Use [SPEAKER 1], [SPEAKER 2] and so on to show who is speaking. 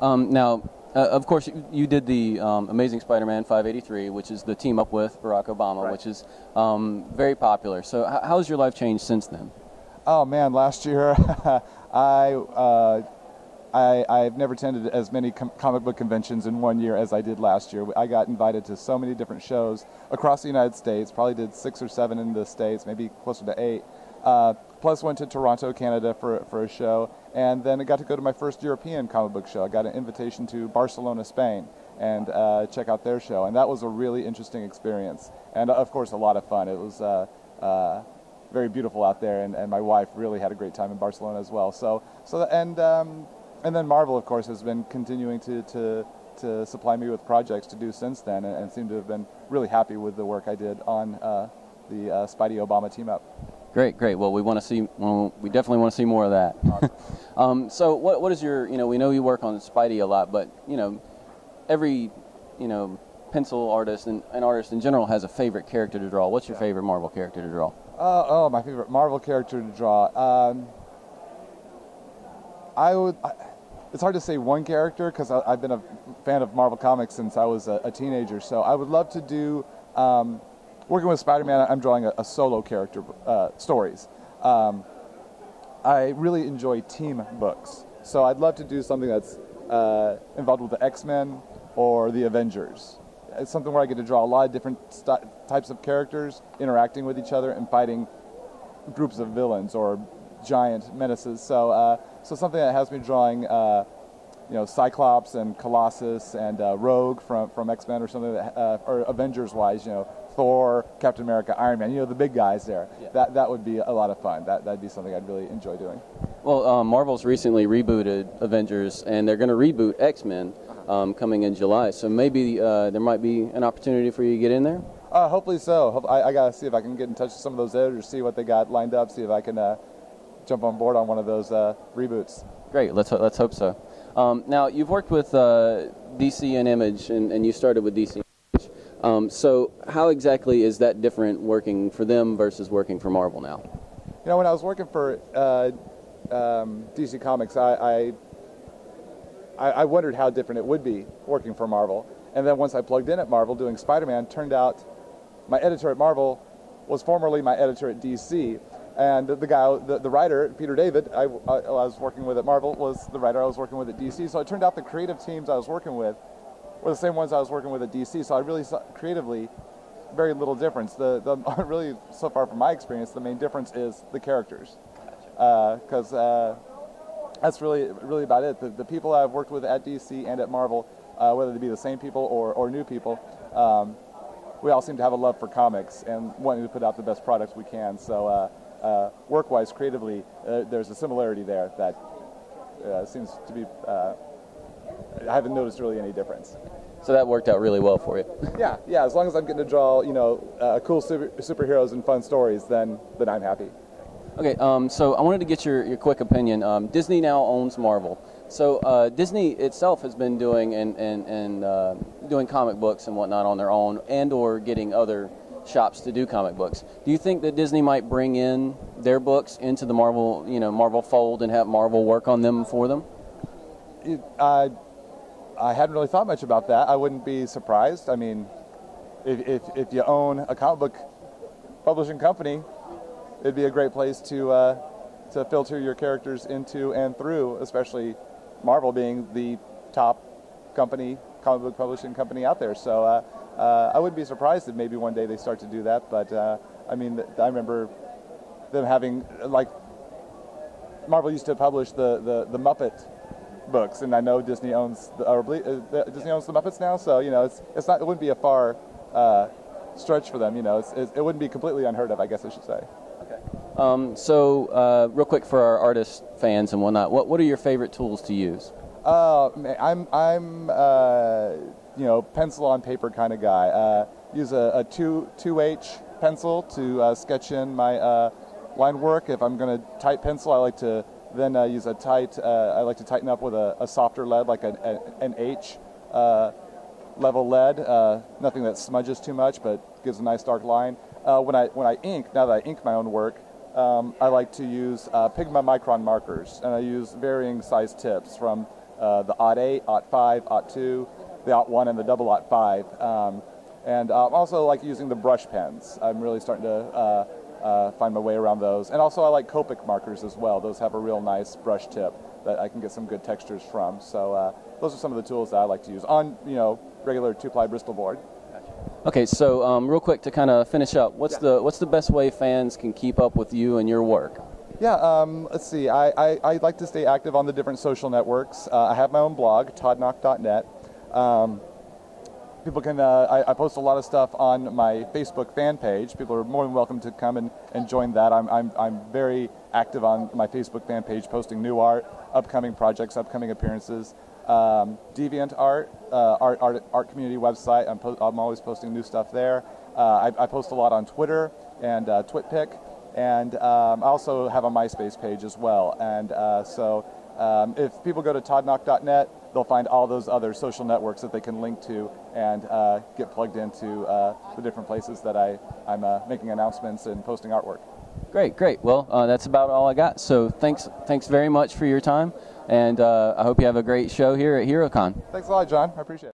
[SPEAKER 1] Now, of course, you did the Amazing Spider-Man 583, which is the team up with Barack Obama,
[SPEAKER 2] Right.
[SPEAKER 1] which is very popular. So how's your life changed since then?
[SPEAKER 2] Oh man, last year I've never attended as many comic book conventions in 1 year as I did last year. I got invited to so many different shows across the United States, probably did 6 or 7 in the States, maybe closer to 8. Plus went to Toronto, Canada for a show, and then I got to go to my first European comic book show. I got an invitation to Barcelona, Spain, and check out their show, and that was a really interesting experience, and of course a lot of fun. It was very beautiful out there, and my wife really had a great time in Barcelona as well. And then Marvel, of course, has been continuing to supply me with projects to do since then, and seem to have been really happy with the work I did on the Spidey Obama team up.
[SPEAKER 1] Great, great. Well, we want to see. Well, we definitely want to see more of that.
[SPEAKER 2] Awesome.
[SPEAKER 1] So, what is your? We know you work on Spidey a lot, but every pencil artist and artist in general has a favorite character to draw. What's your favorite Marvel character to draw?
[SPEAKER 2] My favorite Marvel character to draw. It's hard to say one character because I've been a fan of Marvel Comics since I was a teenager. So I would love to do, working with Spider-Man, I'm drawing a solo character stories. I really enjoy team books. So I'd love to do something that's involved with the X-Men or the Avengers. It's something where I get to draw a lot of different types of characters interacting with each other and fighting groups of villains or giant menaces. So something that has me drawing, Cyclops and Colossus and Rogue from X-Men, or something that, or Avengers-wise, Thor, Captain America, Iron Man, the big guys there. Yeah. That would be a lot of fun. That'd be something I'd really enjoy doing.
[SPEAKER 1] Well, Marvel's recently rebooted Avengers, and they're going to reboot X-Men coming in July. So maybe there might be an opportunity for you to get in there.
[SPEAKER 2] Hopefully so. I gotta see if I can get in touch with some of those editors, see what they got lined up, see if I can jump on board on one of those reboots.
[SPEAKER 1] Great. Let's hope so. Now, you've worked with DC and Image, and you started with DC and Image. So how exactly is that different working for them versus working for Marvel now?
[SPEAKER 2] When I was working for DC Comics, I wondered how different it would be working for Marvel. And then once I plugged in at Marvel doing Spider-Man, turned out my editor at Marvel was formerly my editor at DC. And the guy, the writer, Peter David, I was working with at Marvel, was the writer I was working with at DC. So it turned out the creative teams I was working with were the same ones I was working with at DC. So I really saw creatively very little difference. Really, so far from my experience, the main difference is the characters. Because that's really about it. The people I've worked with at DC and at Marvel, whether they be the same people or new people, we all seem to have a love for comics and wanting to put out the best products we can. So work-wise, creatively, there's a similarity there that seems to be, I haven't noticed really any difference.
[SPEAKER 1] So that worked out really well for you.
[SPEAKER 2] Yeah, as long as I'm getting to draw, cool superheroes and fun stories, then I'm happy.
[SPEAKER 1] Okay, so I wanted to get your quick opinion. Disney now owns Marvel. So Disney itself has been doing doing comic books and whatnot on their own, and/or getting other shops to do comic books. Do you think that Disney might bring in their books into the Marvel, Marvel fold and have Marvel work on them for them?
[SPEAKER 2] I hadn't really thought much about that. I wouldn't be surprised. I mean, if you own a comic book publishing company, it'd be a great place to filter your characters into and through, especially Marvel being the top comic book publishing company out there. So I wouldn't be surprised if maybe one day they start to do that. But I remember them having, like, Marvel used to publish the Muppet books, and I know Disney owns Disney owns the Muppets now. So it wouldn't be a far stretch for them. It wouldn't be completely unheard of, I guess I should say.
[SPEAKER 1] So real quick for our artist fans and whatnot, what are your favorite tools to use?
[SPEAKER 2] I'm pencil on paper kind of guy. Use a 2H pencil to sketch in my line work. If I'm going to tight pencil, I like to then use I like to tighten up with a softer lead, like an H level lead. Nothing that smudges too much, but gives a nice dark line. When I ink, now that I ink my own work, I like to use Pigma Micron markers, and I use varying size tips from the OT8, OT5, OT2, the OT1, and the double OT5. And also like using the brush pens. I'm really starting to find my way around those. And also I like Copic markers as well. Those have a real nice brush tip that I can get some good textures from. So those are some of the tools that I like to use on, regular 2-ply Bristol board.
[SPEAKER 1] Okay, so real quick to kind of finish up, what's the best way fans can keep up with you and your work?
[SPEAKER 2] Yeah, let's see. I like to stay active on the different social networks. I have my own blog, toddnauck.net. People can, I post a lot of stuff on my Facebook fan page. People are more than welcome to come and join that. I'm very active on my Facebook fan page, posting new art, upcoming projects, upcoming appearances. Deviant art community website. I'm always posting new stuff there. I post a lot on Twitter and TwitPic, and I also have a MySpace page as well. And so if people go to toddnauck.net, they'll find all those other social networks that they can link to and get plugged into the different places that I'm making announcements and posting artwork.
[SPEAKER 1] Great. Well, that's about all I got. So thanks very much for your time, and I hope you have a great show here at HeroesCon.
[SPEAKER 2] Thanks a lot, John. I appreciate it.